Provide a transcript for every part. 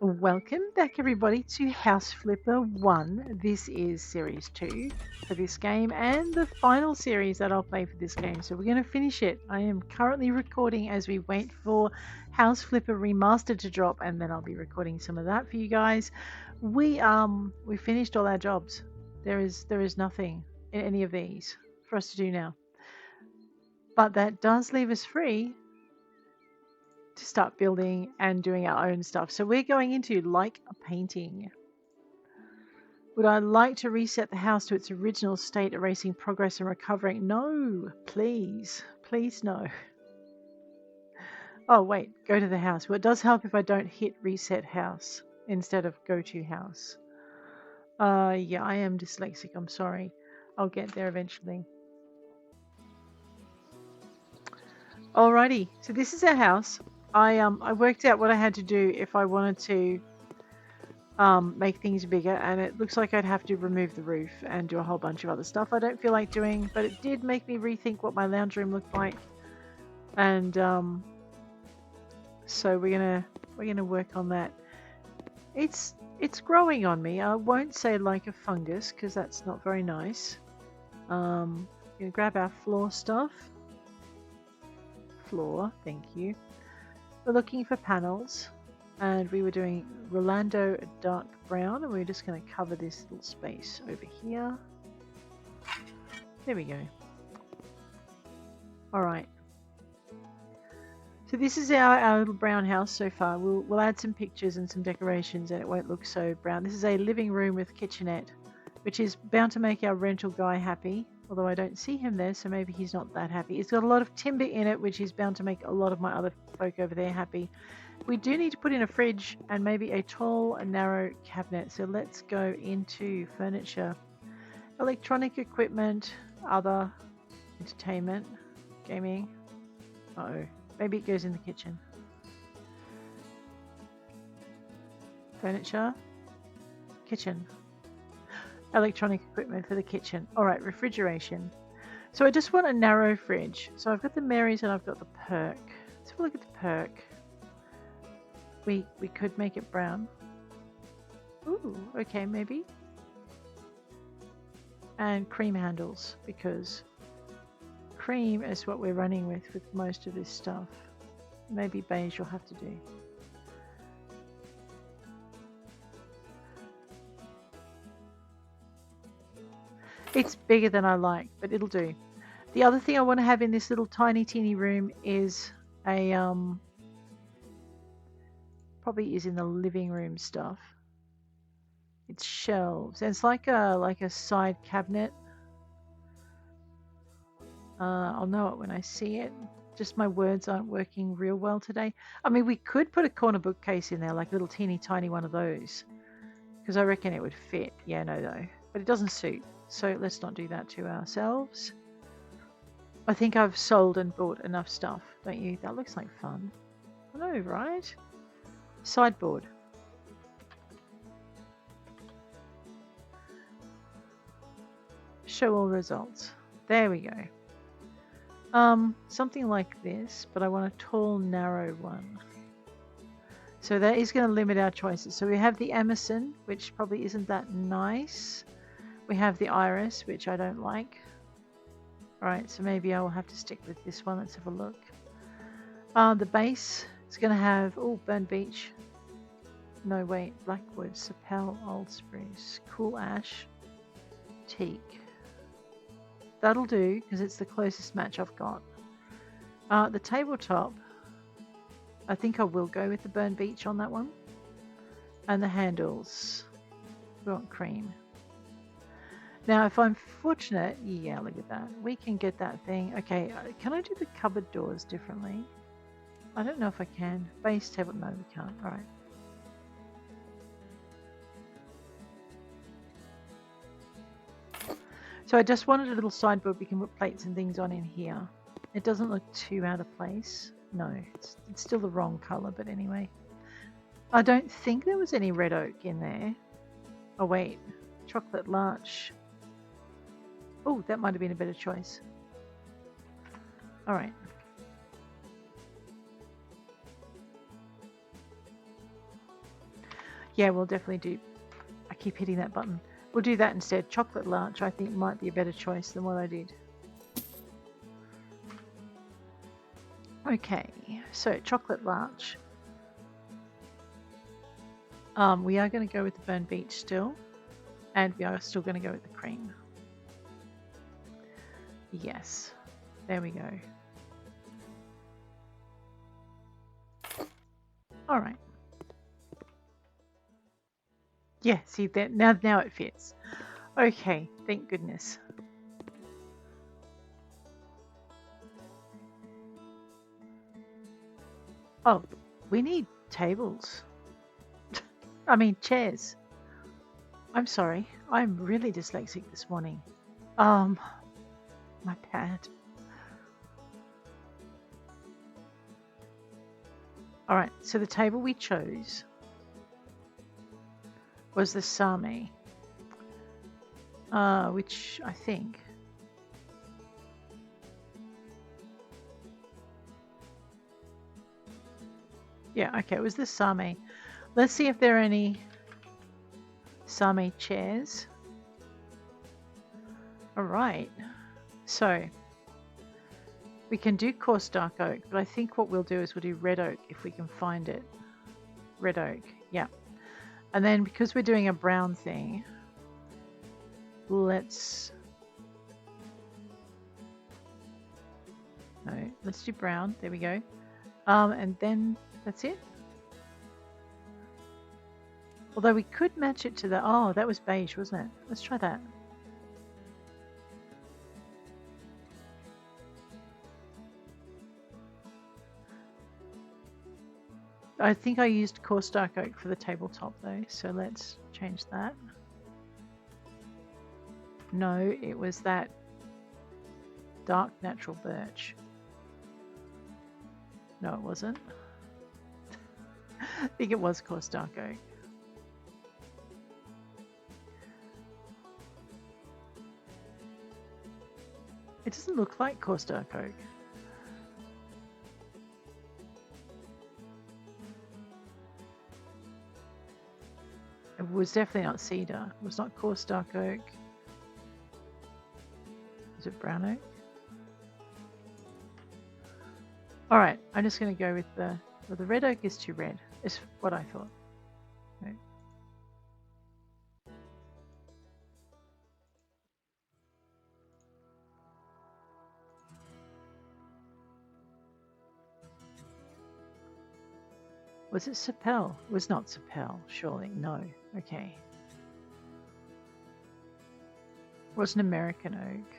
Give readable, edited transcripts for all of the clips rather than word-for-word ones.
Welcome back, everybody, to House Flipper 1. This is Series 2 for this game and the final series that I'll play for this game. So we're going to finish it. I am currently recording as we wait for House Flipper Remastered to drop, and then I'll be recording some of that for you guys. We finished all our jobs. There is nothing in any of these for us to do now. But that does leave us free to start building and doing our own stuff. So we're going into like a painting. Would I like to reset the house to its original state, erasing progress and recovering? No, please. Please, no. Oh, wait, go to the house. Well, it does help if I don't hit reset house instead of go to house. Yeah, I am dyslexic. I'm sorry. I'll get there eventually. Alrighty, so this is our house. I worked out what I had to do if I wanted to make things bigger, and it looks like I'd have to remove the roof and do a whole bunch of other stuff I don't feel like doing, but it did make me rethink what my lounge room looked like, and so we're gonna work on that. It's growing on me. I won't say like a fungus because that's not very nice. Gonna grab our floor stuff. Floor, thank you. We're looking for panels, and we were doing Rolando dark brown, and we're just going to cover this little space over here. There we go. All right. So this is our little brown house so far. We'll add some pictures and some decorations, and it won't look so brown. This is a living room with kitchenette, which is bound to make our rental guy happy. Although I don't see him there, so maybe he's not that happy. It's got a lot of timber in it, which is bound to make a lot of my other folk over there happy. We do need to put in a fridge and maybe a tall and narrow cabinet. So let's go into furniture, electronic equipment, other entertainment, gaming. Uh-oh, maybe it goes in the kitchen. Furniture, kitchen. Electronic equipment for the kitchen. All right, refrigeration. So I just want a narrow fridge. So I've got the Marys and I've got the Perk. Let's have a look at the Perk. We could make it brown. Ooh, okay, maybe. And cream handles, because cream is what we're running with most of this stuff. Maybe beige you'll have to do. It's bigger than I like, but it'll do. The other thing I want to have in this little tiny teeny room is a probably is in the living room stuff. It's shelves, and it's like a side cabinet. I'll know it when I see it. Just my words aren't working real well today. I mean, we could put a corner bookcase in there, like a little teeny tiny one of those, because I reckon it would fit. Yeah, no though, but it doesn't suit. So let's not do that to ourselves. I think I've sold and bought enough stuff, don't you? That looks like fun. I know, right? Sideboard. Show all results. There we go. Something like this, but I want a tall, narrow one. So that is going to limit our choices. So we have the Emerson, which probably isn't that nice. We have the Iris, which I don't like. Alright, so maybe I will have to stick with this one. Let's have a look. The base is going to have, Burn Beech. No, wait, Blackwood, Sapel, Old Spruce, Cool Ash, Teak. That'll do, because it's the closest match I've got. The tabletop, I think I will go with the Burn Beech on that one. And the handles, we want cream. Now, if I'm fortunate, yeah, look at that. We can get that thing. Okay, can I do the cupboard doors differently? I don't know if I can. Base table, no, we can't. All right. So I just wanted a little sideboard we can put plates and things on in here. It doesn't look too out of place. No, it's still the wrong color, but anyway. I don't think there was any red oak in there. Oh, wait. Chocolate larch. Oh, that might have been a better choice. All right. Yeah, we'll definitely do. I keep hitting that button. We'll do that instead. Chocolate larch, I think, might be a better choice than what I did. Okay, so chocolate larch. We are going to go with the burnt beach still, and we are still going to go with the cream. Yes, there we go. All right. Yeah, see that now it fits. Okay, thank goodness. Oh, we need tables. I mean chairs. I'm sorry. I'm really dyslexic this morning. My pad. All right, so the table we chose was the Same, which I think. Yeah, okay, it was the Same. Let's see if there are any Same chairs. All right, so we can do coarse dark oak, but I think what we'll do is we'll do red oak if we can find it. Red oak, yeah. And then because we're doing a brown thing, let's do brown. There we go. And then that's it. Although we could match it to the, oh, that was beige, wasn't it? Let's try that. I think I used coarse dark oak for the tabletop though, so let's change that. No, it was that dark natural birch. No, it wasn't. I think it was coarse dark oak. It doesn't look like coarse dark oak. It was definitely not cedar. It was not coarse dark oak. Was it brown oak? All right, I'm just going to go with the red oak is too red. Is what I thought. Okay. Was it Sapel? It was not Sapel, surely. No. Okay. It was an American oak.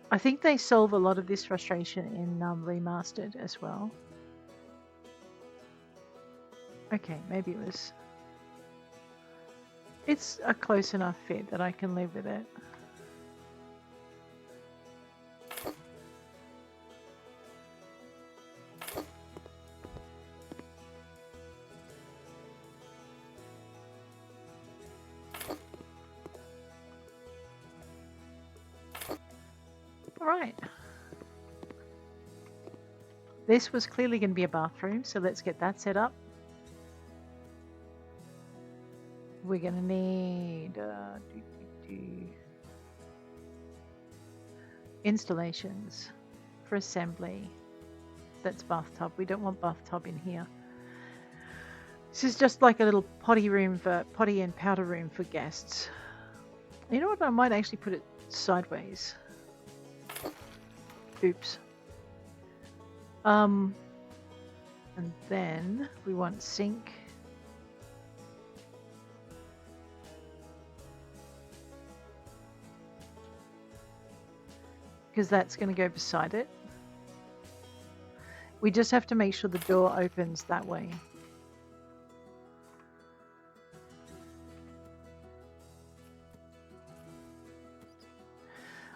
I think they solve a lot of this frustration in Remastered as well. Okay, maybe it was... It's a close enough fit that I can live with it. Alright. This was clearly going to be a bathroom, so let's get that set up. We're going to need installations for assembly. That's bathtub. We don't want bathtub in here. This is just like a little potty and powder room for guests. You know what? I might actually put it sideways. Oops. And then we want sink. Because that's going to go beside it. We just have to make sure the door opens that way.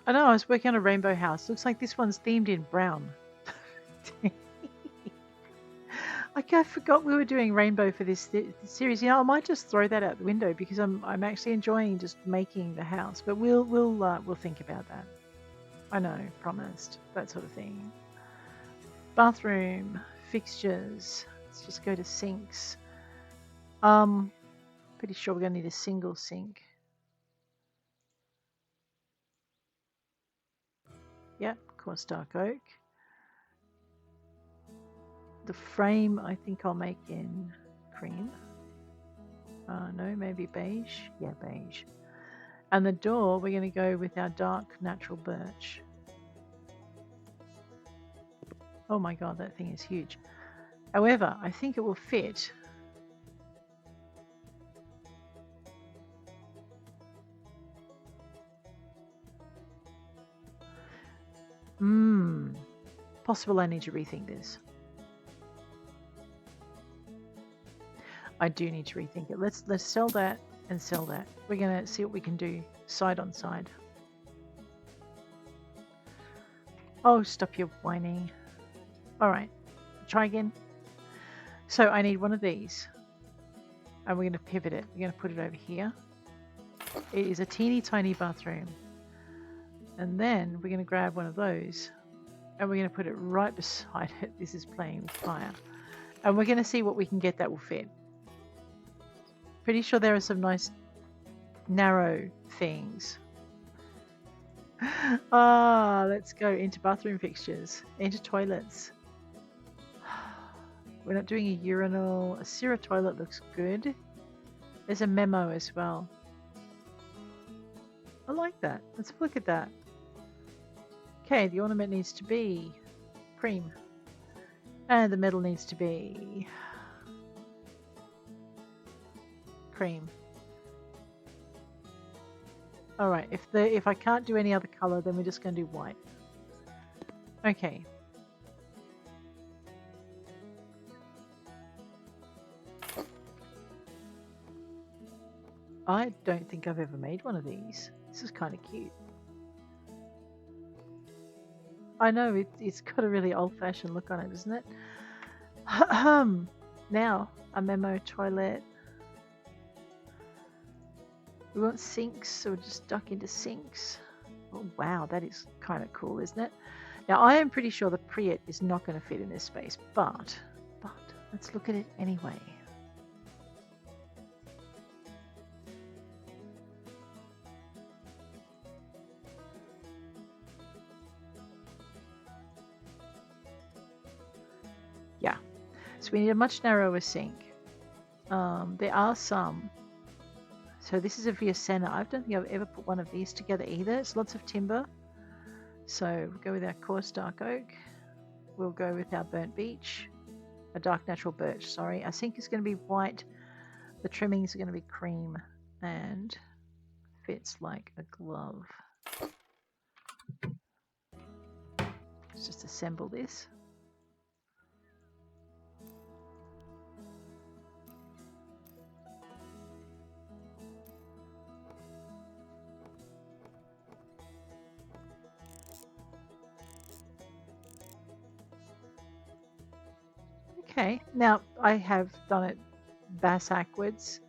I know, I was working on a rainbow house. Looks like this one's themed in brown. I forgot we were doing rainbow for this series. You know, I might just throw that out the window because I'm actually enjoying just making the house. But we'll think about that. I know, promised, that sort of thing. Bathroom fixtures. Let's just go to sinks. Pretty sure we're going to need a single sink. Yep, of course, dark oak. The frame, I think I'll make in cream. No, maybe beige. Yeah, beige. And the door, we're going to go with our dark natural birch. Oh my god, that thing is huge. However, I think it will fit. Possible I need to rethink this. I do need to rethink it. Let's sell that and sell that. We're going to see what we can do side on side. Oh, stop your whining. All right, try again. So I need one of these. And we're going to pivot it. We're going to put it over here. It is a teeny tiny bathroom. And then we're going to grab one of those. And we're going to put it right beside it. This is playing with fire. And we're going to see what we can get that will fit. Pretty sure there are some nice narrow things. Let's go into bathroom fixtures. Into toilets. We're not doing a urinal. A Syrah toilet looks good. There's a memo as well. I like that. Let's look at that. Okay, the ornament needs to be cream. And the metal needs to be cream. Alright, if I can't do any other colour, then we're just going to do white. Okay. I don't think I've ever made one of these. This is kind of cute. I know, it's got a really old-fashioned look on it, doesn't it? Now, a memo toilet. We want sinks, so we'll just duck into sinks. Oh, wow, that is kind of cool, isn't it? Now, I am pretty sure the Priet is not going to fit in this space, but let's look at it anyway. Yeah, so we need a much narrower sink. There are some. So this is a Vicenna. I don't think I've ever put one of these together either. It's lots of timber. So we'll go with our coarse dark oak. We'll go with our burnt beech. A dark natural birch, sorry. Our sink is going to be white. The trimmings are going to be cream and fits like a glove. Let's just assemble this. Okay, now I have done it backwards,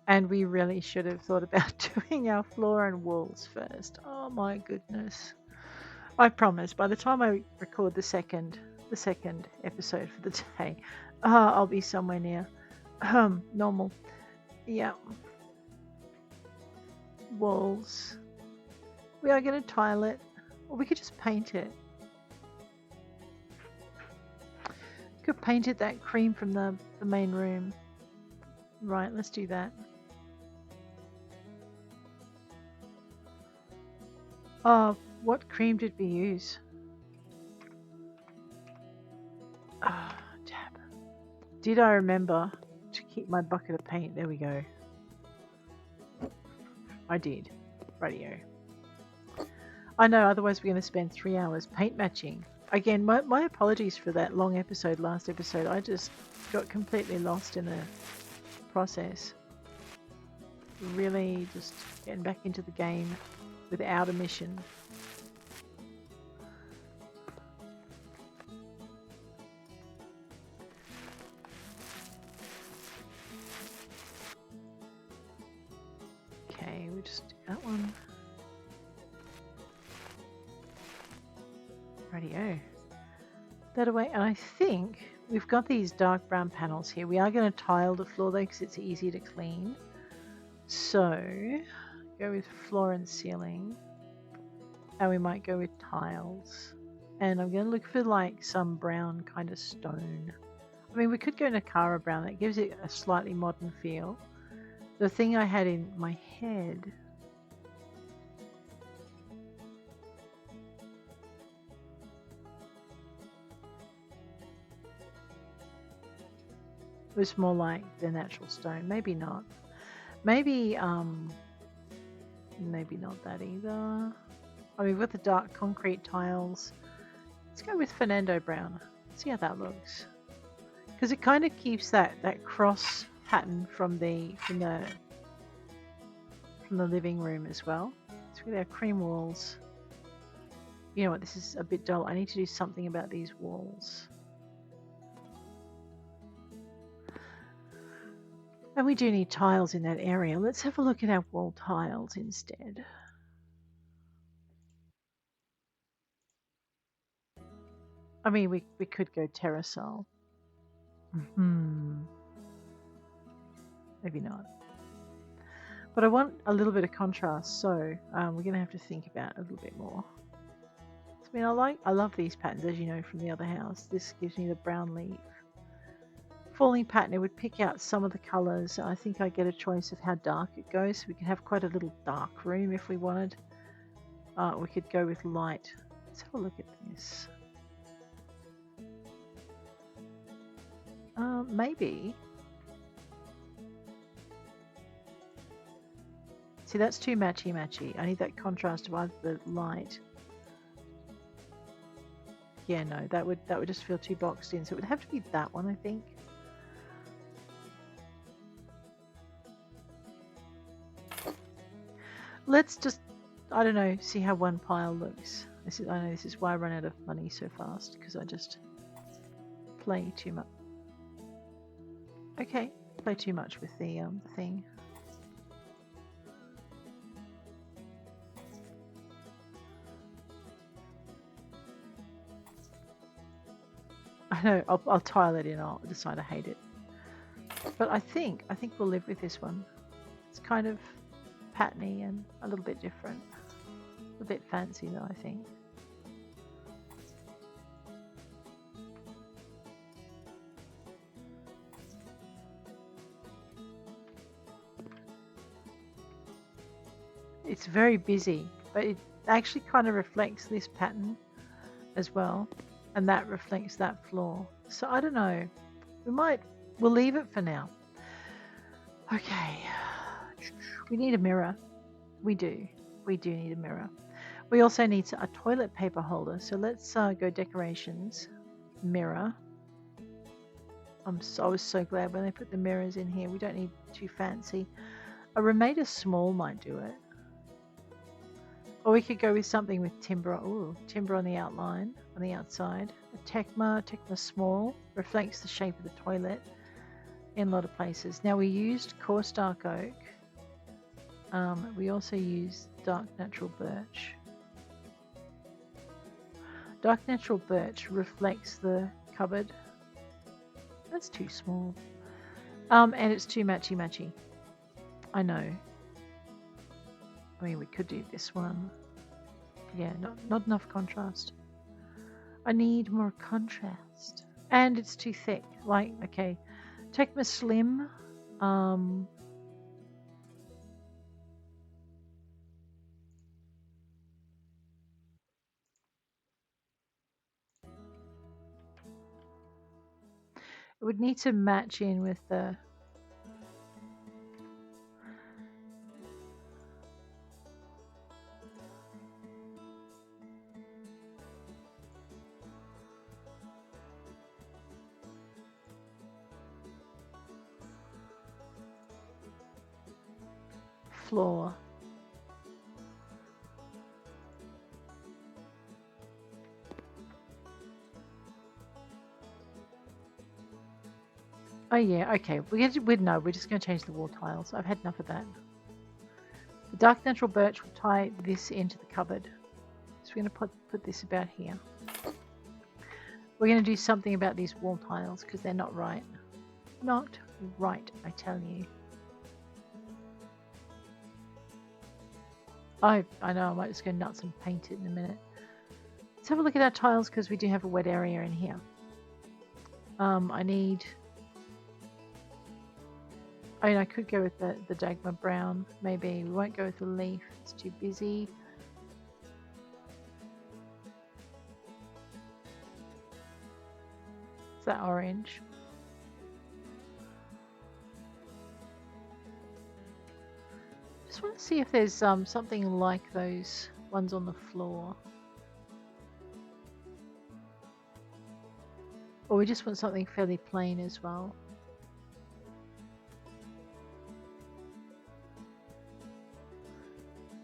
and we really should have thought about doing our floor and walls first. Oh my goodness. I promise by the time I record the second episode for the day, I'll be somewhere near normal. Yeah. Walls. We are going to tile it, or we could just paint it. Could paint it that cream from the main room. Right, let's do that. Oh, what cream did we use? Ah, tab. Did I remember to keep my bucket of paint? There we go. I did. Radio. I know, otherwise we're going to spend 3 hours paint matching. Again, my apologies for that long episode, last episode. I just got completely lost in the process. Really just getting back into the game without a mission. Okay, we'll just do that one. Radio. that away. And I think we've got these dark brown panels here. We are going to tile the floor though because it's easier to clean. So go with floor and ceiling. And we might go with tiles. And I'm going to look for like some brown kind of stone. I mean, we could go Nakara brown. That gives it a slightly modern feel. The thing I had in my head was more like the natural stone. Maybe not. Maybe maybe not that either. I mean, with the dark concrete tiles, let's go with Fernando brown. See how that looks. Because it kind of keeps that cross pattern from the living room as well. So with our cream walls. You know what? This is a bit dull. I need to do something about these walls. And we do need tiles in that area. Let's have a look at our wall tiles instead. I mean, we could go terracol. Maybe not. But I want a little bit of contrast, so we're going to have to think about it a little bit more. I mean, I love these patterns, as you know from the other house. This gives me the brown leaf. Falling pattern, it would pick out some of the colours. I think I get a choice of how dark it goes. So we can have quite a little dark room if we wanted. We could go with light. Let's have a look at this. Maybe. See, that's too matchy-matchy. I need that contrast of either the light. Yeah, no, that would just feel too boxed in. So it would have to be that one, I think. Let's just, I don't know, see how one pile looks. I know this is why I run out of money so fast, because I just play too much. Okay, play too much with the thing. I know, I'll tile it in, I'll decide I hate it. But I think we'll live with this one. It's kind of patterny and a little bit different. A bit fancy though, I think. It's very busy, but it actually kind of reflects this pattern as well, and that reflects that floor. So I don't know, we'll leave it for now. Okay, we need a mirror. We do need a mirror. We also need a toilet paper holder, so let's go decorations, mirror. I was so glad when they put the mirrors in here. We don't need too fancy. A Remeda small might do it. Or we could go with something with timber. Ooh, timber on the outline, on the outside. A Tecma small reflects the shape of the toilet in a lot of places. Now we used coarse dark oak. We also used dark natural birch. Dark natural birch reflects the cupboard. That's too small. And it's too matchy-matchy. I know. I mean, we could do this one. Yeah, not enough contrast. I need more contrast. And it's too thick. Like, okay. Tecma Slim. It would need to match in with the floor. Oh yeah, okay. We're just going to change the wall tiles. I've had enough of that. The dark natural birch will tie this into the cupboard. So we're going to put this about here. We're going to do something about these wall tiles because they're not right. Not right, I tell you. I know, I might just go nuts and paint it in a minute. Let's have a look at our tiles because we do have a wet area in here. I need... I mean, I could go with the Dagmar brown, maybe. We won't go with the leaf, it's too busy. Is that orange? Just want to see if there's something like those ones on the floor. Or we just want something fairly plain as well.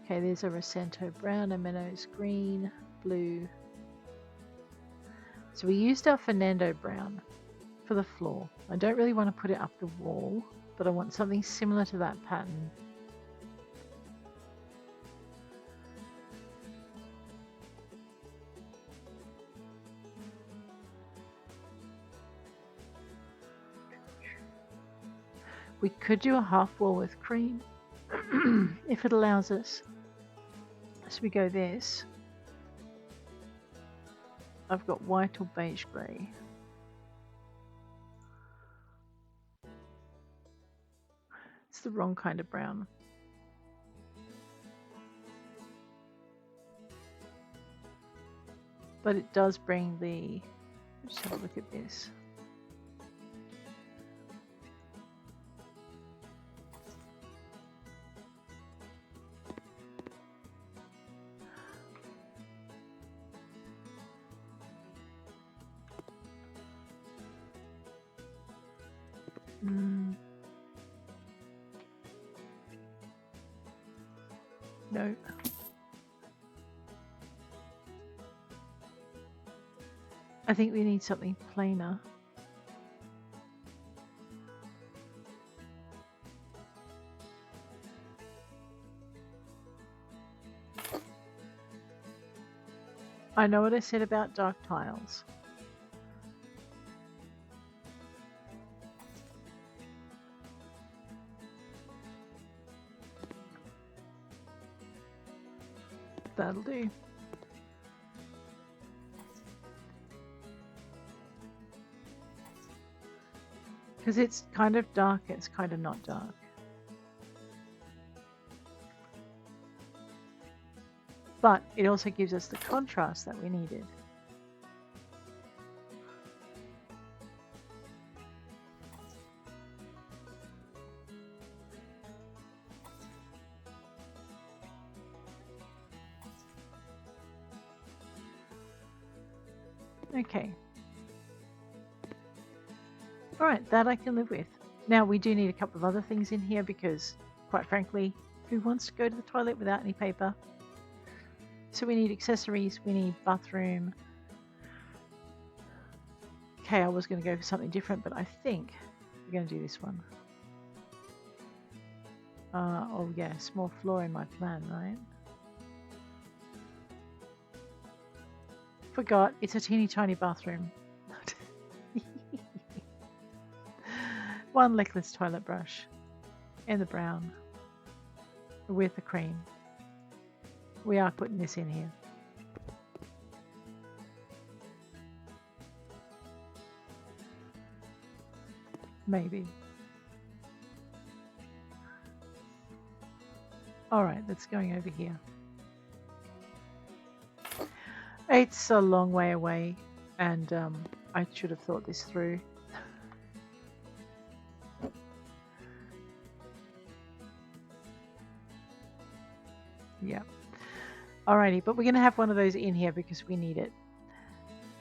Okay, there's a Rosento brown, a Meadows green, blue. So we used our Fernando brown for the floor. I don't really want to put it up the wall, but I want something similar to that pattern. We could do a half wall with cream if it allows us. So we go this. I've got white or beige grey. It's the wrong kind of brown. But it does bring the... Let's have a look at this. No. I think we need something plainer. I know what I said about dark tiles. That'll do. Because it's kind of dark, it's kind of not dark. But it also gives us the contrast that we needed. Okay. Alright, that I can live with. Now we do need a couple of other things in here because, quite frankly, who wants to go to the toilet without any paper? So we need accessories, we need bathroom. Okay, I was going to go for something different, but I think we're going to do this one. Oh yeah, small floor in my plan, right? Forgot, it's a teeny tiny bathroom. One leckless toilet brush in the brown with the cream. We are putting this in here. Maybe. Alright, that's going over here. It's a long way away, and I should have thought this through. Yeah. Alrighty, but we're going to have one of those in here because we need it.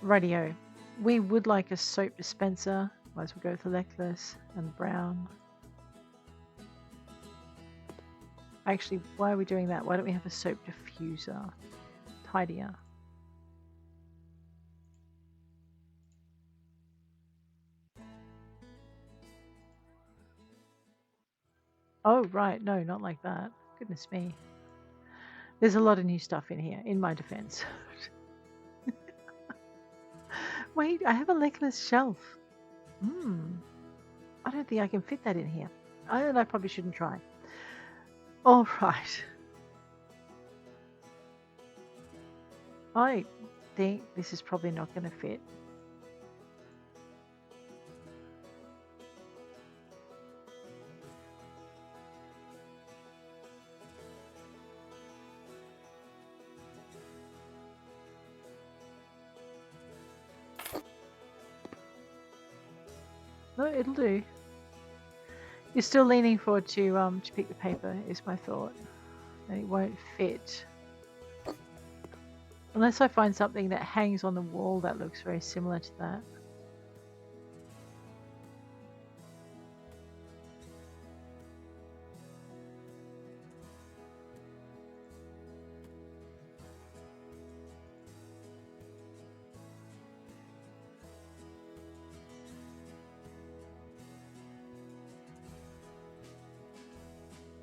Radio. We would like a soap dispenser. Might as well go with the necklace and brown. Actually, why are we doing that? Why don't we have a soap diffuser? Tidier. Oh, right. No, not like that. Goodness me. There's a lot of new stuff in here, in my defense. wait, I have a legless shelf. I don't think I can fit that in here. I probably shouldn't try. All right. I think this is probably not going to fit. No, it'll do. You're still leaning forward to pick the paper, is my thought. And it won't fit. Unless I find something that hangs on the wall that looks very similar to that.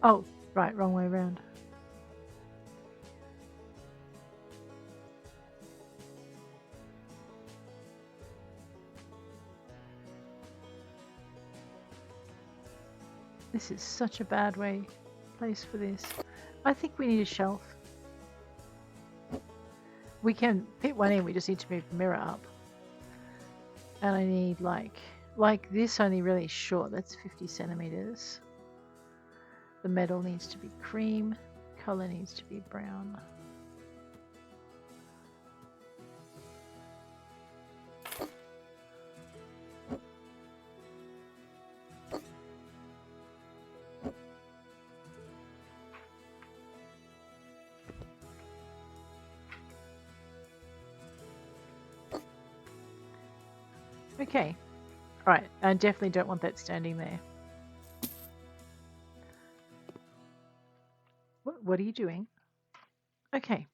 Oh, right, wrong way around. This is such a bad place for this. I think we need a shelf. We can fit one in, we just need to move the mirror up. And I need like this only really short, that's 50 centimeters. The metal needs to be cream, color needs to be brown. Okay, all right, I definitely don't want that standing there. What are you doing? Okay,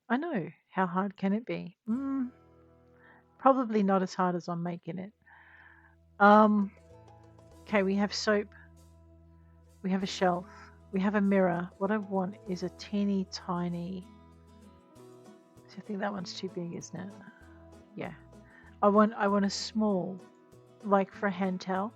I know, how hard can it be? Probably not as hard as I'm making it. Okay, we have soap, we have a shelf, we have a mirror. What I want is a teeny tiny, so I think that one's too big, isn't it? Yeah, I want a small, like for a hand towel.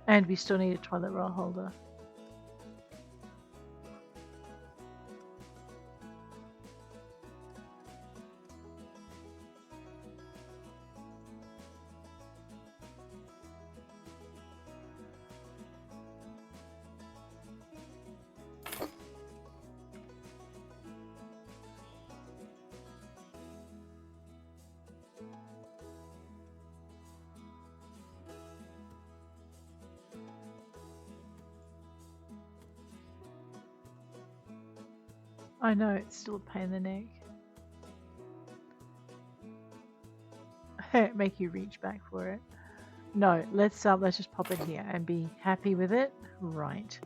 And we still need a toilet roll holder. I know, it's still a pain in the neck. Make you reach back for it. No, let's just pop it here and be happy with it. Right.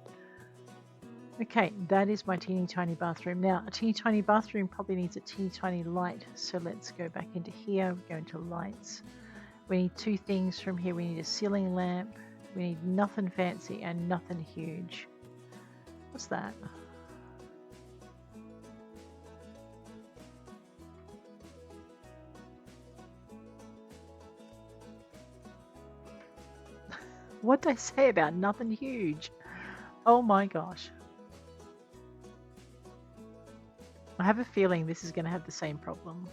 Okay, that is my teeny tiny bathroom. Now, a teeny tiny bathroom probably needs a teeny tiny light. So let's go back into here. We go into lights. We need two things from here. We need a ceiling lamp. We need nothing fancy and nothing huge. What's that? What did I say about nothing huge? Oh my gosh. I have a feeling this is going to have the same problem.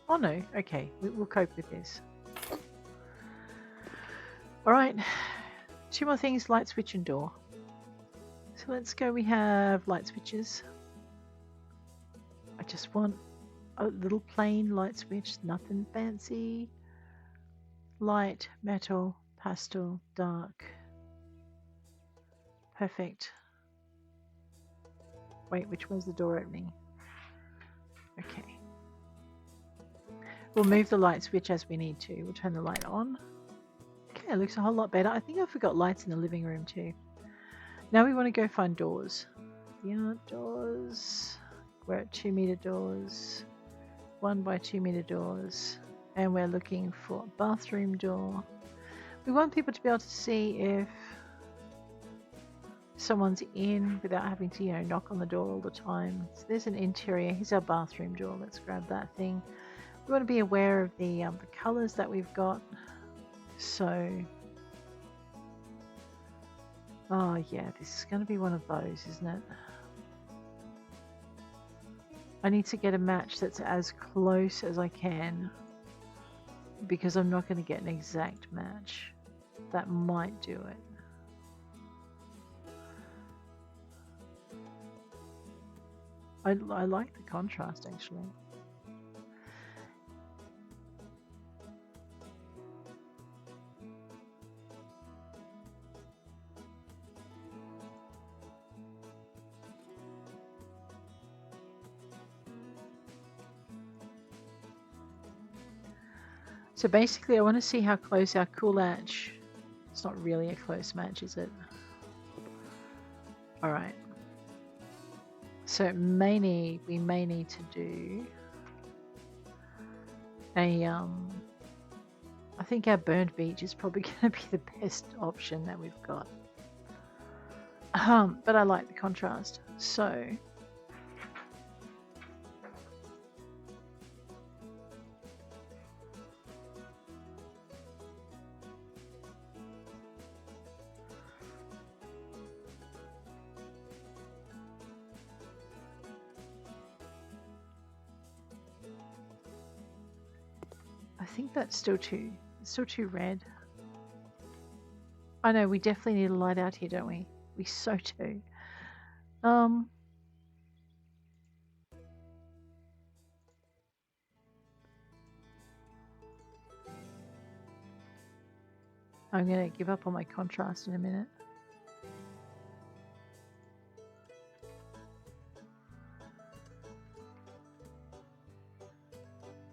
Oh no, okay, we'll cope with this. Alright, two more things, light switch and door. So let's go, we have light switches. I just want a little plain light switch, nothing fancy. Light, metal, pastel, dark. Perfect. Wait, which one's the door opening? Okay. We'll move the light switch as we need to. We'll turn the light on. Okay, it looks a whole lot better. I think I forgot lights in the living room too. Now we want to go find doors. The art doors. We're at 2 meter doors. 1 by 2 meter doors, and we're looking for a bathroom door. We want people to be able to see if someone's in without having to, knock on the door all the time. So there's an interior. Here's our bathroom door. Let's grab that thing. We want to be aware of the colors that we've got. So, oh yeah, this is going to be one of those, isn't it? I need to get a match that's as close as I can, because I'm not going to get an exact match. That might do it. I like the contrast, actually. So basically, I want to see how close our coolage. It's not really a close match, is it? All right. So we may need to do a I think our burned beach is probably going to be the best option that we've got. But I like the contrast. So I think that's still too red. I know we definitely need a light out here, don't we? We so do. I'm gonna give up on my contrast in a minute.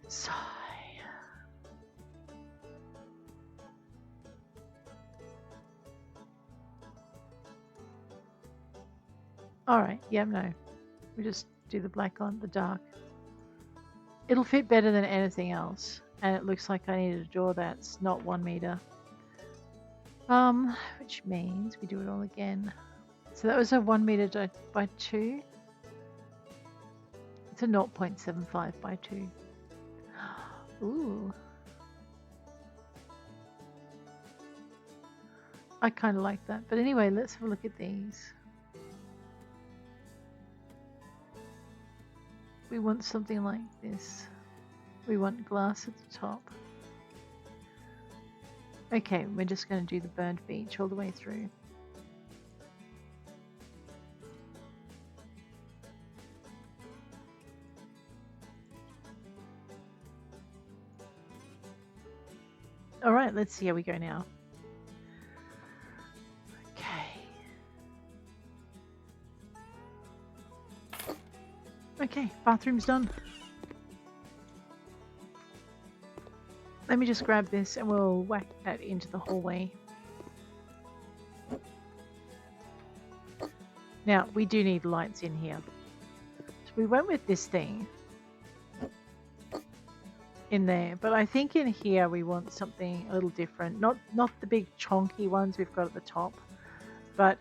Sigh. Alright, yeah, no. We just do the black on the dark. It'll fit better than anything else. And it looks like I need a door that's not 1 meter. Which means we do it all again. So that was a 1 meter by 2. It's a 0.75 by 2. Ooh. I kind of like that. But anyway, let's have a look at these. We want something like this. We want glass at the top. Okay, we're just going to do the burnt beach all the way through. Alright, let's see how we go now. Okay, bathroom's done. Let me just grab this and we'll whack that into the hallway. Now, we do need lights in here. So we went with this thing in there, but I think in here we want something a little different. Not the big chonky ones we've got at the top, but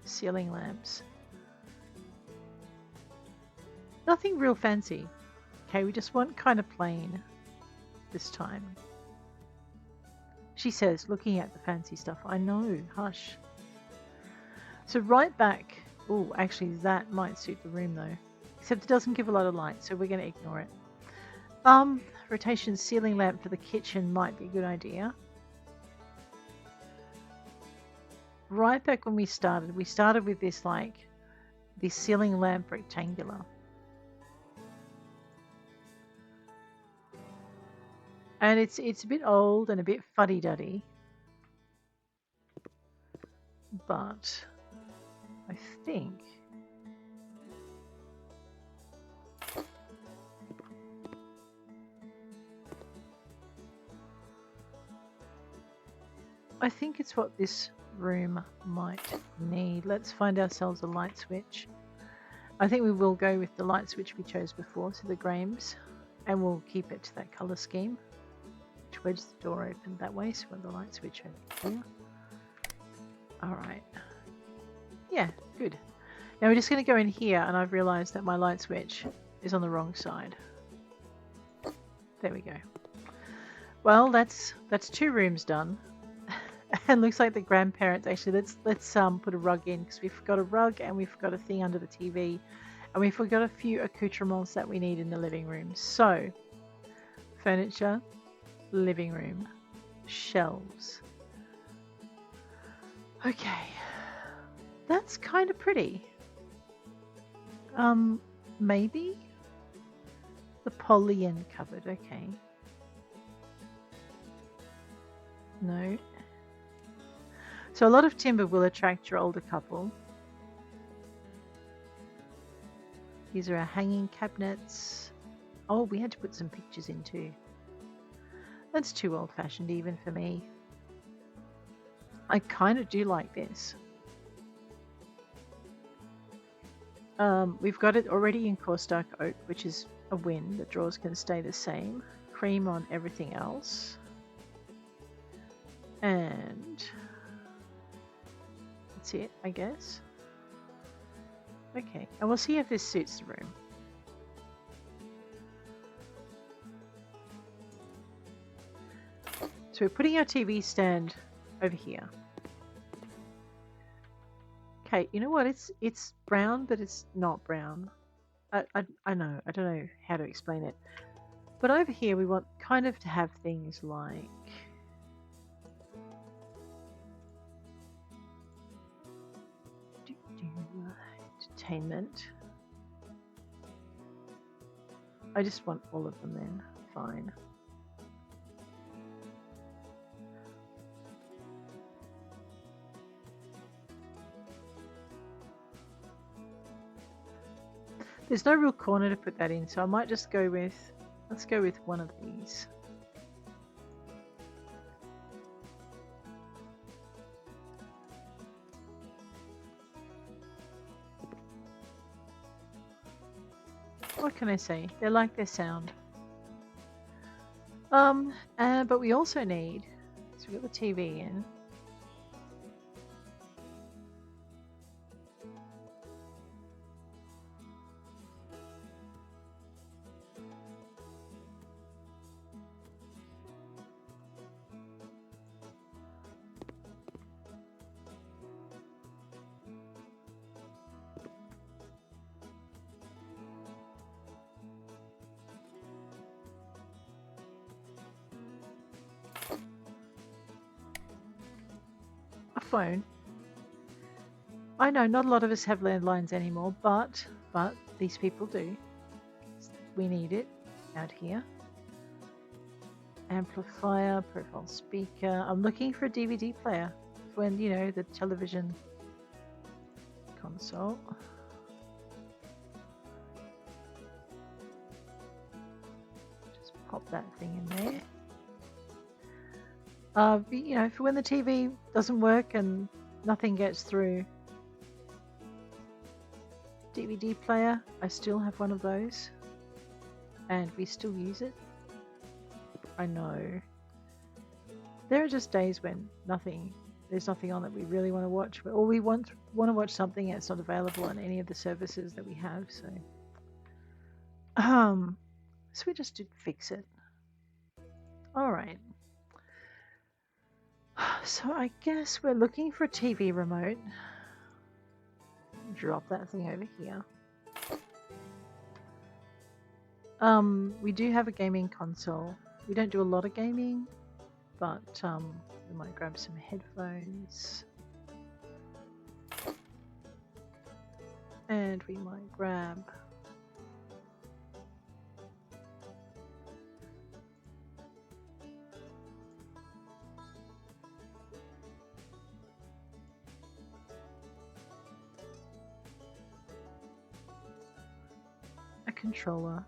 ceiling lamps. Nothing real fancy. Okay, we just want kind of plain this time. She says, looking at the fancy stuff. I know, hush. So right back. Oh, actually that might suit the room though. Except it doesn't give a lot of light, so we're going to ignore it. Rotation ceiling lamp for the kitchen might be a good idea. Right back when we started with this this ceiling lamp rectangular. And it's a bit old and a bit fuddy-duddy. But I think it's what this room might need. Let's find ourselves a light switch. I think we will go with the light switch we chose before, so the Grahams, and we'll keep it to that colour scheme. Which wedges the door open that way, so we've got the light switch over here. Alright. Yeah, good. Now we're just going to go in here, and I've realised that my light switch is on the wrong side. There we go. Well, that's 2 rooms done. And looks like the grandparents actually, let's put a rug in, because we've got a rug and we've got a thing under the TV, and we've got a few accoutrements that we need in the living room. So furniture, living room, shelves. Okay, that's kind of pretty. Maybe the Polyen cupboard. Okay, no. So a lot of timber will attract your older couple. These are our hanging cabinets. Oh, we had to put some pictures in too. That's too old-fashioned even for me. I kind of do like this. We've got it already in coarse dark oak, which is a win. The drawers can stay the same. Cream on everything else. And that's it, I guess. Okay, and we'll see if this suits the room. So we're putting our TV stand over here. Okay, you know what? It's brown, but it's not brown. I know. I don't know how to explain it. But over here, we want kind of to have things like entertainment. I just want all of them then. Fine. There's no real corner to put that in, so I might just go with, let's go with one of these. What can I say? They like their sound. But we also need, so we've got the TV in. Phone. I know not a lot of us have landlines anymore, but these people do. We need it out here. Amplifier, profile speaker. I'm looking for a DVD player when, you know, the television console. Just pop that thing in there. You know, for when the TV doesn't work and nothing gets through. DVD player, I still have one of those. And we still use it. I know. There are just days when there's nothing on that we really want to watch. Or we want to watch something that's not available on any of the services that we have, so. So we just did fix it. Alright. So I guess we're looking for a TV remote. Drop that thing over here. We do have a gaming console. We don't do a lot of gaming, but we might grab some headphones. And we might grab a controller.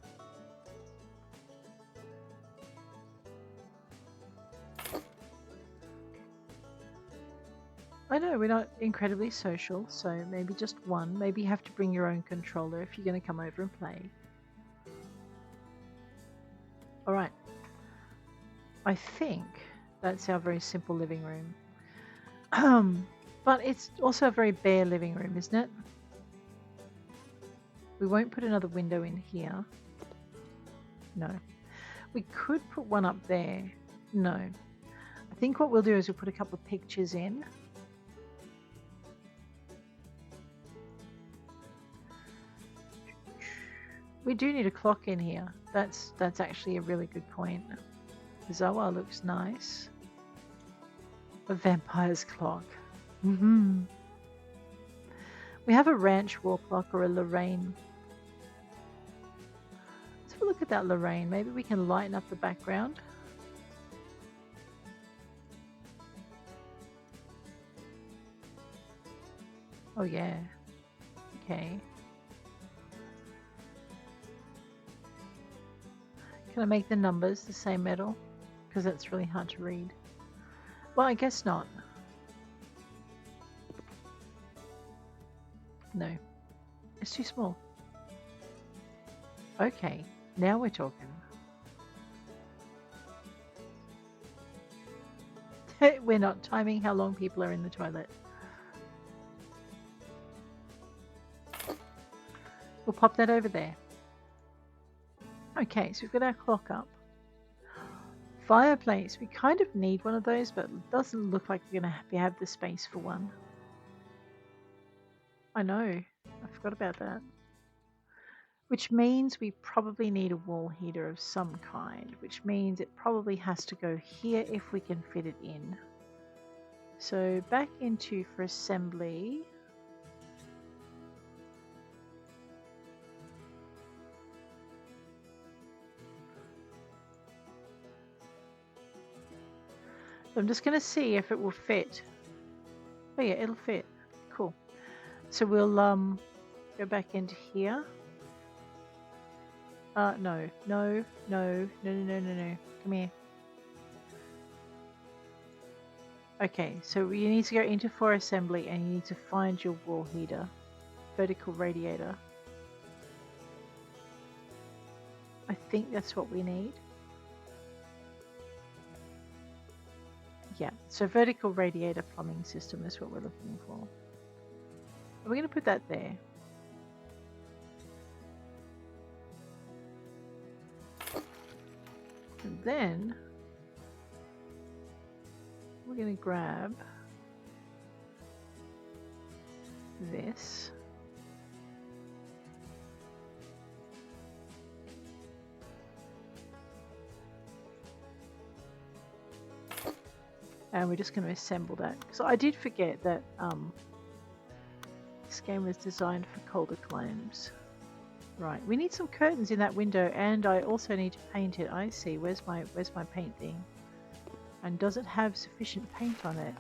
I know we're not incredibly social, so maybe just one. Maybe you have to bring your own controller if you're going to come over and play. All right. I think that's our very simple living room. But it's also a very bare living room, isn't it? We won't put another window in here. No. We could put one up there. No. I think what we'll do is we'll put a couple of pictures in. We do need a clock in here. That's actually a really good point. The Zawa looks nice. A vampire's clock. We have a ranch wall clock or a Lorraine. Let's have a look at that Lorraine. Maybe we can lighten up the background. Oh yeah. Okay. Can I make the numbers the same metal? Because that's really hard to read. Well, I guess not. No. It's too small. Okay, now we're talking. We're not timing how long people are in the toilet. We'll pop that over there. Okay, so we've got our clock up. Fireplace. We kind of need one of those, but it doesn't look like we're going to have the space for one. I know. I forgot about that. Which means we probably need a wall heater of some kind, which means it probably has to go here if we can fit it in. So back into for assembly. I'm just going to see if it will fit. Oh yeah, it'll fit. Cool. So we'll go back into here. No. Come here. Okay, so you need to go into for assembly and you need to find your wall heater. Vertical radiator. I think that's what we need. Yeah, so vertical radiator plumbing system is what we're looking for. We're going to put that there. And then we're going to grab this. And we're just going to assemble that. So I did forget that this game was designed for colder climes. Right, we need some curtains in that window, and I also need to paint it. I see. Where's my paint thing? And does it have sufficient paint on it?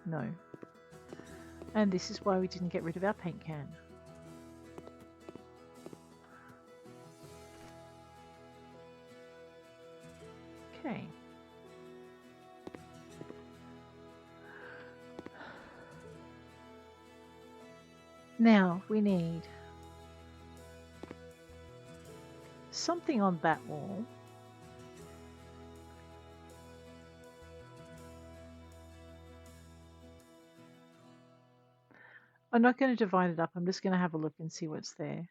No. And this is why we didn't get rid of our paint can. Okay. Now we need something on that wall. I'm not going to divide it up. I'm just going to have a look and see what's there.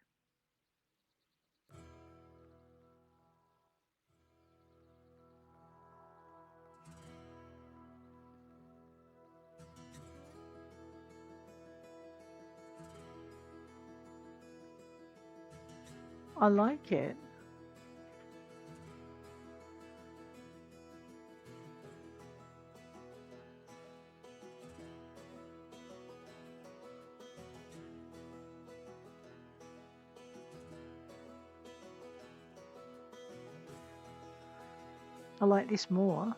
I like it. I like this more.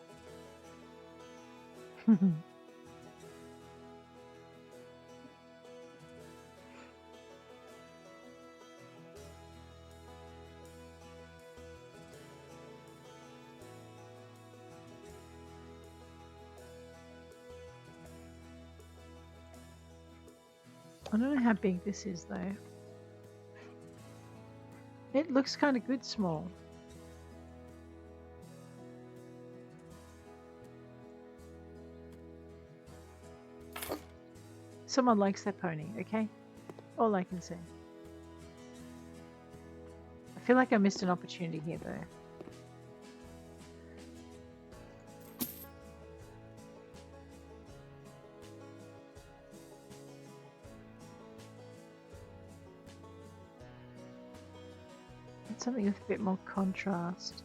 I don't know how big this is though. It looks kind of good small. Someone likes that pony, okay? All I can say. I feel like I missed an opportunity here though. Something with a bit more contrast.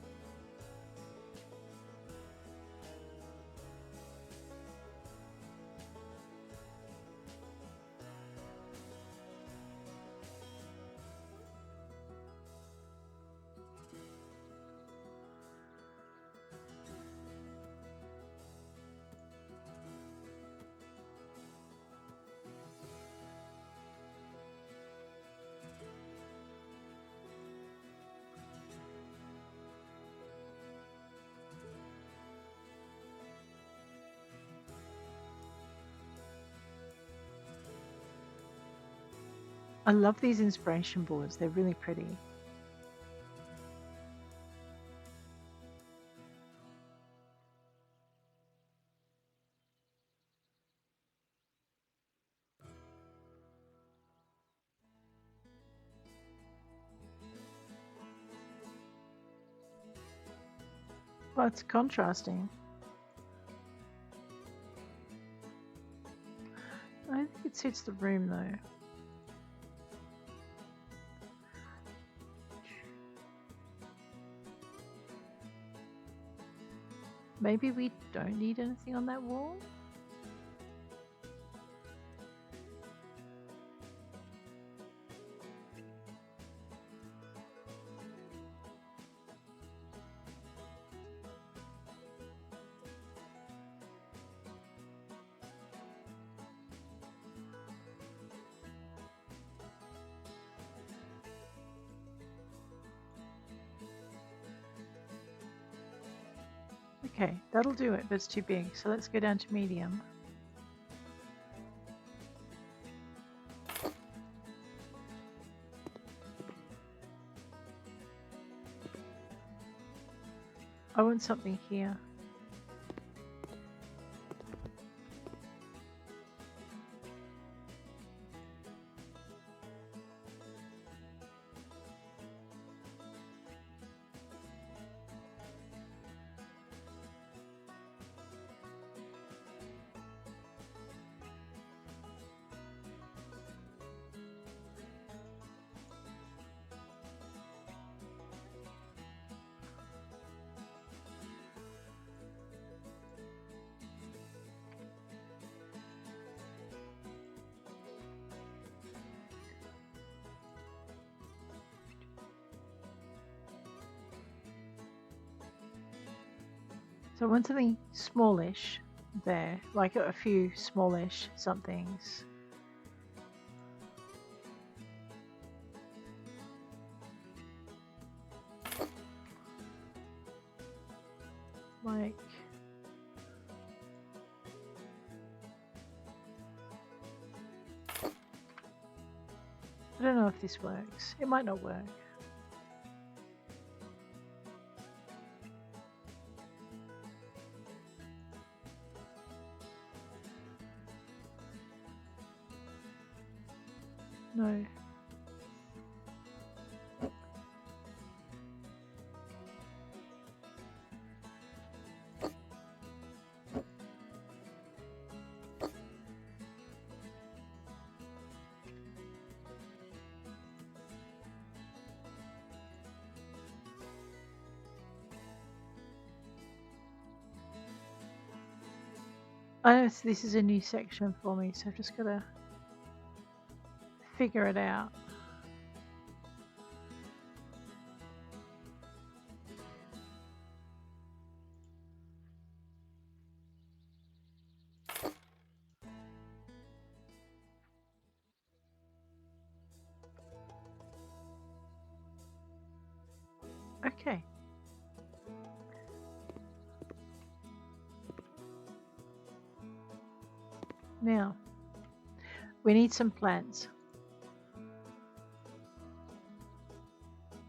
I love these inspiration boards. They're really pretty. Well, it's contrasting. I don't think it suits the room though. Maybe we don't need anything on that wall? Okay, that'll do it, but it's too big. So let's go down to medium. I want something here. So I want something smallish there, like a few smallish somethings. Like I don't know if this works. It might not work. No. I know this is a new section for me, so I've just got to figure it out. Okay. Now, We need some plants.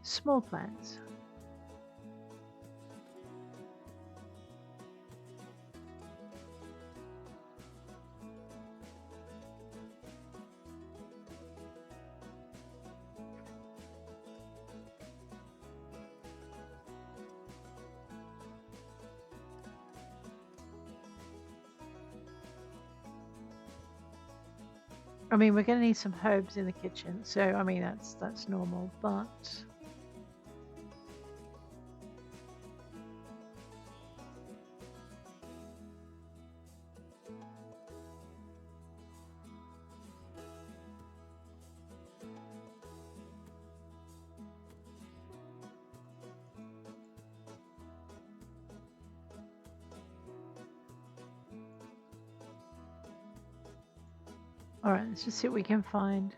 Small plants. I mean, we're going to need some herbs in the kitchen, so I mean that's normal, but all right, let's just see what we can find.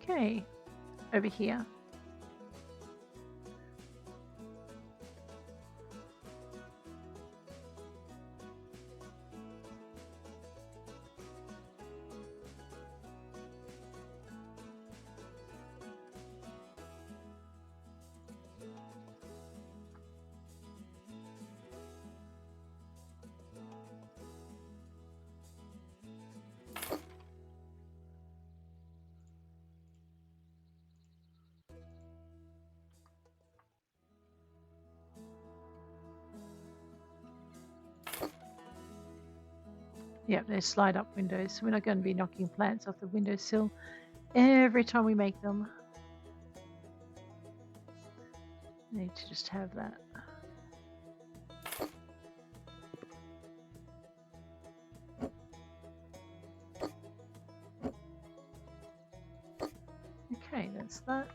Okay, over here. Yep, there's slide up windows, so we're not going to be knocking plants off the windowsill every time we make them. Need to just have that. Okay, that's that.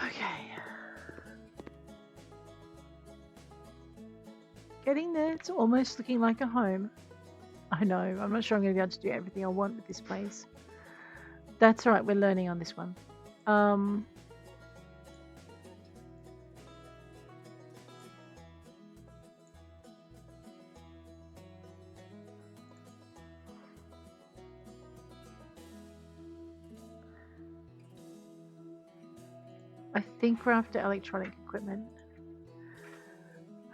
Okay. Getting there, it's almost looking like a home. I know, I'm not sure I'm going to be able to do everything I want with this place. That's alright, we're learning on this one. I think we're after electronic equipment.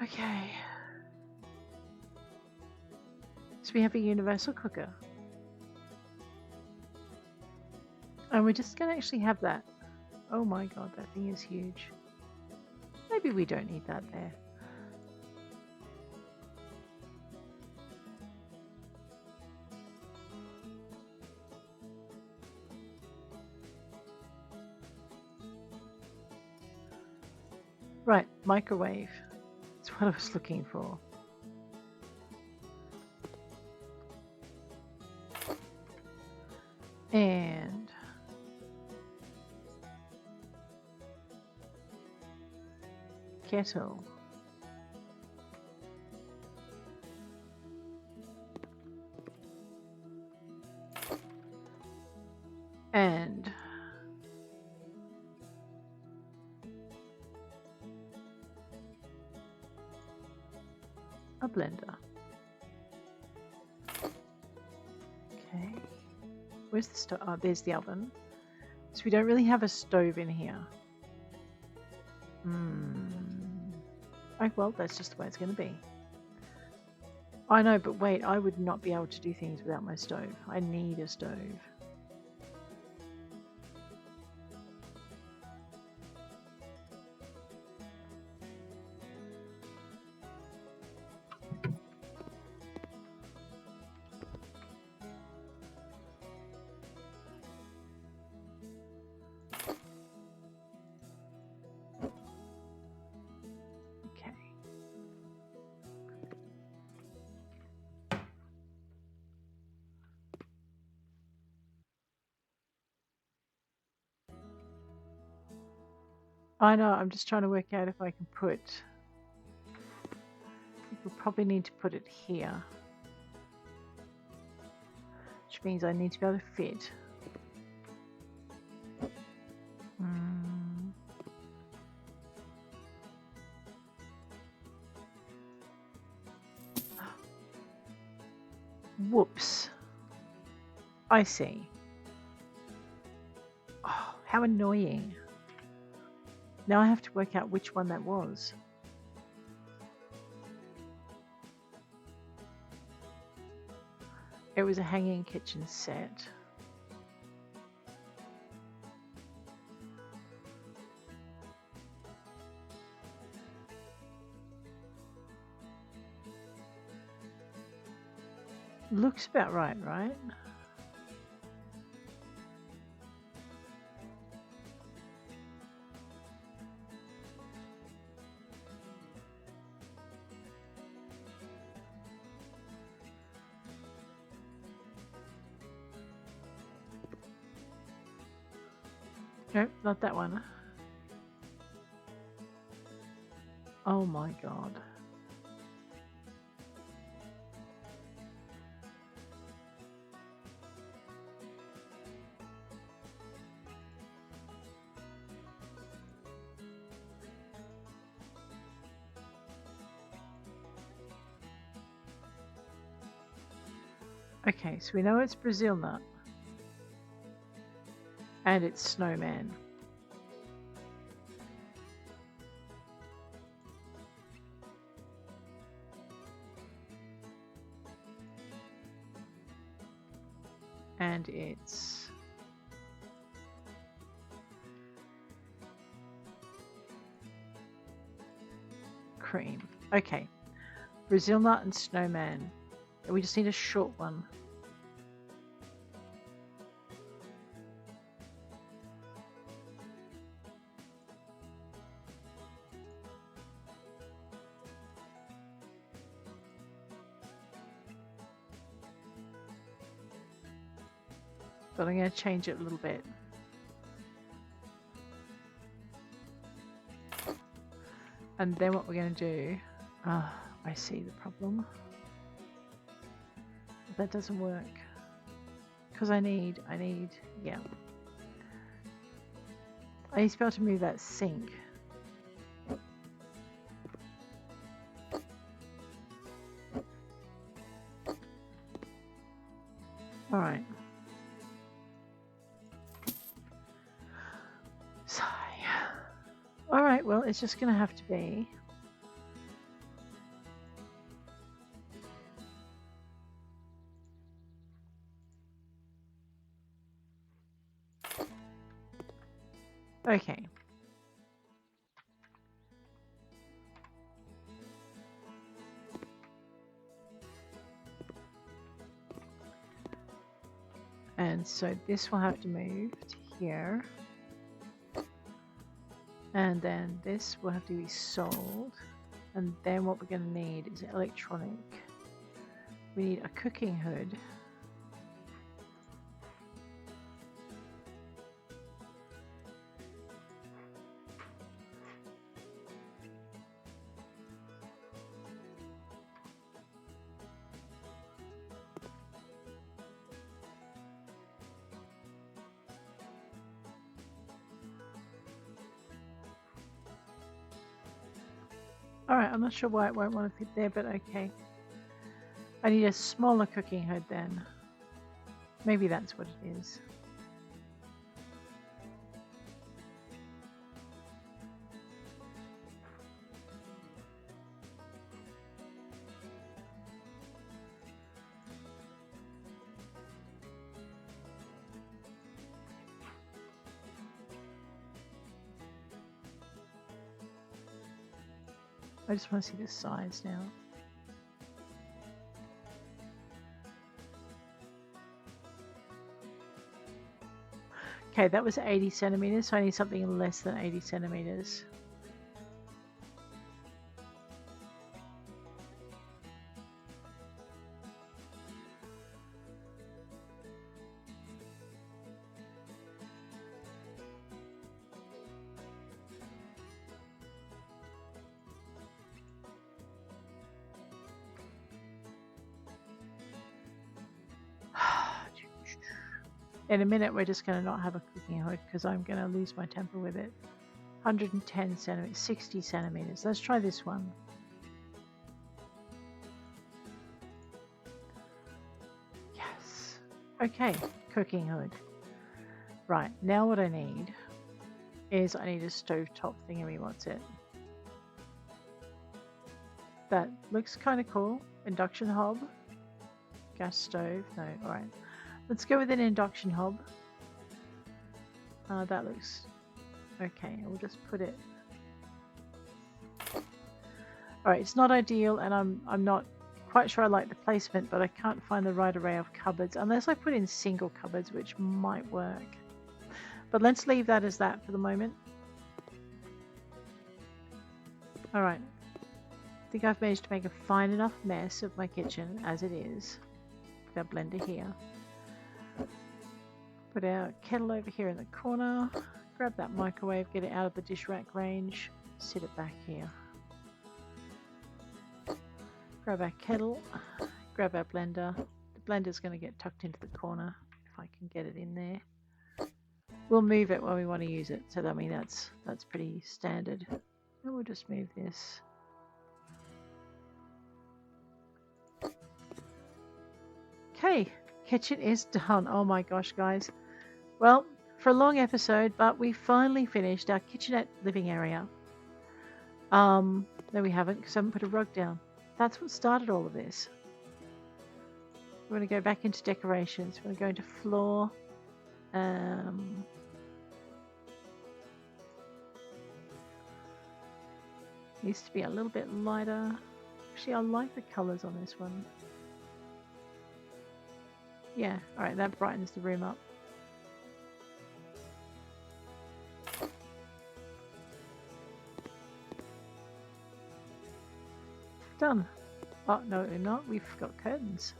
Okay. So we have a universal cooker. And we're just going to actually have that. Oh my god, that thing is huge. Maybe we don't need that there. Right, microwave. That's what I was looking for. And kettle. And a blender. Okay. Where's the stove? Oh, there's the oven. So we don't really have a stove in here. Oh, well, that's just the way it's going to be. I know, but wait, I would not be able to do things without my stove. I need a stove. I know, I'm just trying to work out if I can put... I think we'll probably need to put it here. Which means I need to be able to fit. Whoops. I see. Oh, how annoying. Now I have to work out which one that was. It was a hanging kitchen set. Looks about right, right? Nope, not that one. Oh my god. Okay, so we know it's Brazil nut. And it's snowman. And it's cream. Okay. Brazil nut and snowman. We just need a short one. But I'm going to change it a little bit. And then what we're going to do... I see the problem. That doesn't work. Because I need, yeah. I need to be able to move that sink. Alright. Sigh. Alright, well, it's just going to have to be... Okay. And so this will have to move to here. And then this will have to be sold. And then what we're going to need is electronic. We need a cooking hood. Alright, I'm not sure why it won't want to fit there, but okay. I need a smaller cooking hood then. Maybe that's what it is. I just want to see the size now. Okay, that was 80 centimeters, so I need something less than 80 centimeters. In a minute, we're just going to not have a cooking hood because I'm going to lose my temper with it. 110 centimeters, 60 centimeters. Let's try this one. Yes. Okay, cooking hood. Right, now what I need is I need a stovetop thingy. What's it? That looks kind of cool. Induction hob. Gas stove. No, alright. Let's go with an induction hob. That looks okay. We'll just put it. Alright, it's not ideal and I'm not quite sure I like the placement, but I can't find the right array of cupboards unless I put in single cupboards, which might work. But let's leave that as that for the moment. Alright. I think I've managed to make a fine enough mess of my kitchen as it is. Put our blender here. Put our kettle over here in the corner. Grab that microwave, get it out of the dish rack range. Sit it back here. Grab our kettle. Grab our blender. The blender's going to get tucked into the corner if I can get it in there. We'll move it when we want to use it. So I mean that's pretty standard. And we'll just move this. Okay, kitchen is done. Oh my gosh, guys. Well, for a long episode, but we finally finished our kitchenette living area. No, we haven't, because I haven't put a rug down. That's what started all of this. We're going to go back into decorations. We're going to go into floor. Needs to be a little bit lighter. Actually, I like the colours on this one. Yeah, alright, that brightens the room up. Done. Oh, no, we're not. We've got curtains.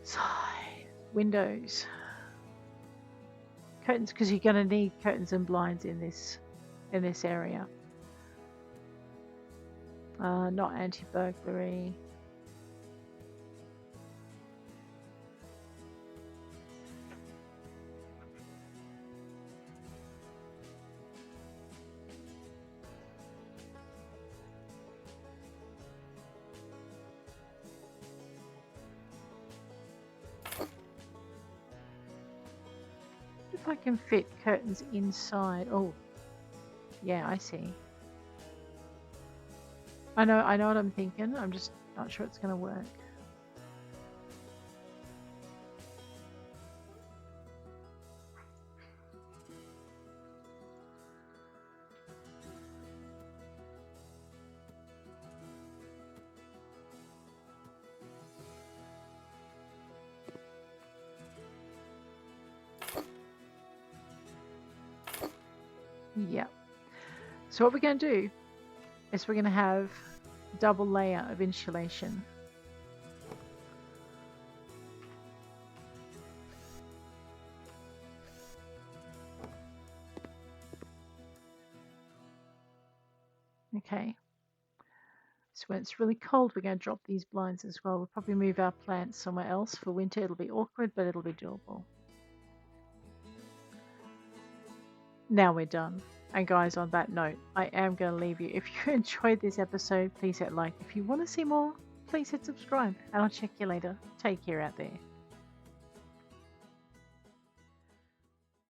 Side. Windows. Curtains, because you're going to need curtains and blinds in this area. Not anti-burglary. If I can fit curtains inside. Oh, yeah, I see. I know what I'm thinking. I'm just not sure it's going to work. Yeah. So what we're going to do is we're going to have a double layer of insulation. Okay. So when it's really cold, we're going to drop these blinds as well. We'll probably move our plants somewhere else for winter. It'll be awkward, but it'll be doable. Now we're done. And guys, on that note, I am going to leave you. If you enjoyed this episode, please hit like. If you want to see more, please hit subscribe. And I'll check you later. Take care out there.